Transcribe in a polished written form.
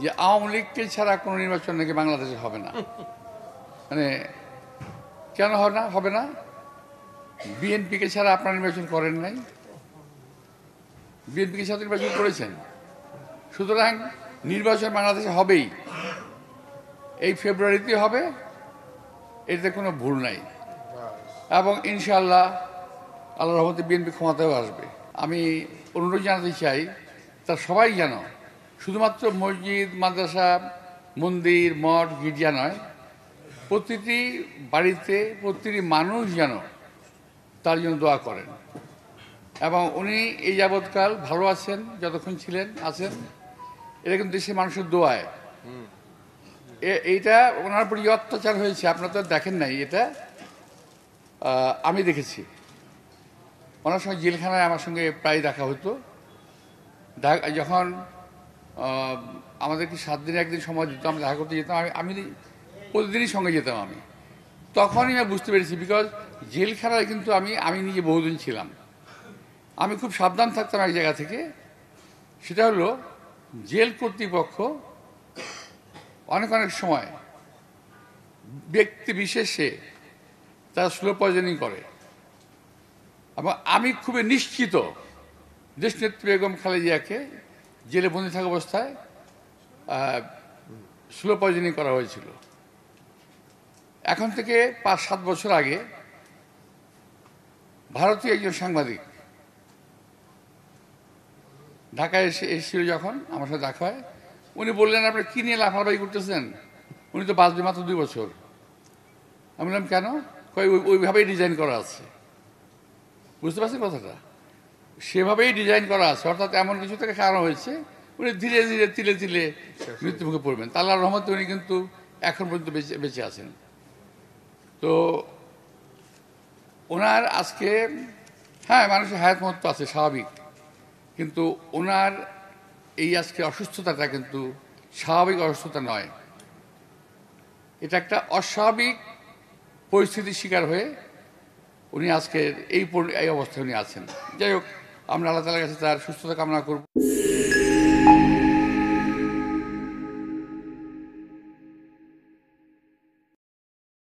যে আওয়ামী লীগকে ছাড়া কোনো নির্বাচন নাকি বাংলাদেশে হবে না। মানে কেন হবে না? বিএনপিকে ছাড়া আপনারা নির্বাচন করেন নাই, বিএনপিকে ছাড়া নির্বাচন করেছেন। সুতরাং নির্বাচন বাংলাদেশে হবেই, এই ফেব্রুয়ারিতে হবে, এতে কোনো ভুল নাই। এবং ইনশাআল্লাহ আল্লাহর রহমতে বিএনপি ক্ষমতায়ও আসবে। আমি অনুরোধ জানাতে চাই, তা সবাই যেন শুধুমাত্র মসজিদ, মাদ্রাসা, মন্দির, মঠ, গির্জা নয়, প্রতিটি বাড়িতে প্রতিটি মানুষ যেন তার জন্য দোয়া করেন। এবং উনি এই যাবৎকাল ভালো আছেন, যতক্ষণ ছিলেন আছেন, এটা কিন্তু দেশের মানুষের দোয়ায়। এইটা ওনার প্রতি অত্যাচার হয়েছে, আপনারা তো দেখেন নাই, এটা আমি দেখেছি। ওনার সঙ্গে জেলখানায় আমার সঙ্গে প্রায় দেখা হতো। যখন আমাদেরকে 7 দিনে একদিন সময় দিত, আমি দেখা করতে যেতাম, আমি প্রতিদিনই সঙ্গে যেতাম। আমি তখনই আমি বুঝতে পেরেছি, বিকজ জেলখানায় কিন্তু আমি নিজে বহুদিন ছিলাম। আমি খুব সাবধান থাকতাম এক জায়গা থেকে, সেটা হলো জেল কর্তৃপক্ষ অনেক সময় ব্যক্তি বিশেষে তারা স্লো পয়জনিং করে। এবং আমি খুবই নিশ্চিত দেশনেত্রী বেগম খালেদা জিয়াকে জেলে বন্দী থাকা অবস্থায় স্লো পয়জনিং করা হয়েছিল। এখন থেকে 5-7 বছর আগে ভারতীয় একজন সাংবাদিক ঢাকায় এসেছিল, যখন আমার সাথে দেখা হয়, উনি বললেন, আপনি কি নিয়ে লাফালাফি করতেছেন? উনি তো বাঁচবে মাত্র 2 বছর। আমি বললাম, কেন? ওইভাবেই ডিজাইন করা আছে। বুঝতে পারছেন কথাটা? সেভাবেই ডিজাইন করা আছে, অর্থাৎ এমন কিছু থেকে কারণ হয়েছে উনি ধীরে ধীরে তিলে তিলে মৃত্যুমুখে পড়বেন। আল্লাহর রহমতে উনি কিন্তু এখন পর্যন্ত বেঁচে আছেন। তো ওনার আজকে, হ্যাঁ, মানুষের হায়াত মহত্ব আছে, স্বাভাবিক, কিন্তু ওনার এই আজকে অসুস্থতাটা কিন্তু স্বাভাবিক অসুস্থতা নয়। এটা একটা অস্বাভাবিক পরিস্থিতির শিকার হয়ে উনি আজকের এই অবস্থায় উনি আছেন। যাই হোক, আমরা আল্লাহ তাআলার কাছে তার সুস্থতা কামনা করব।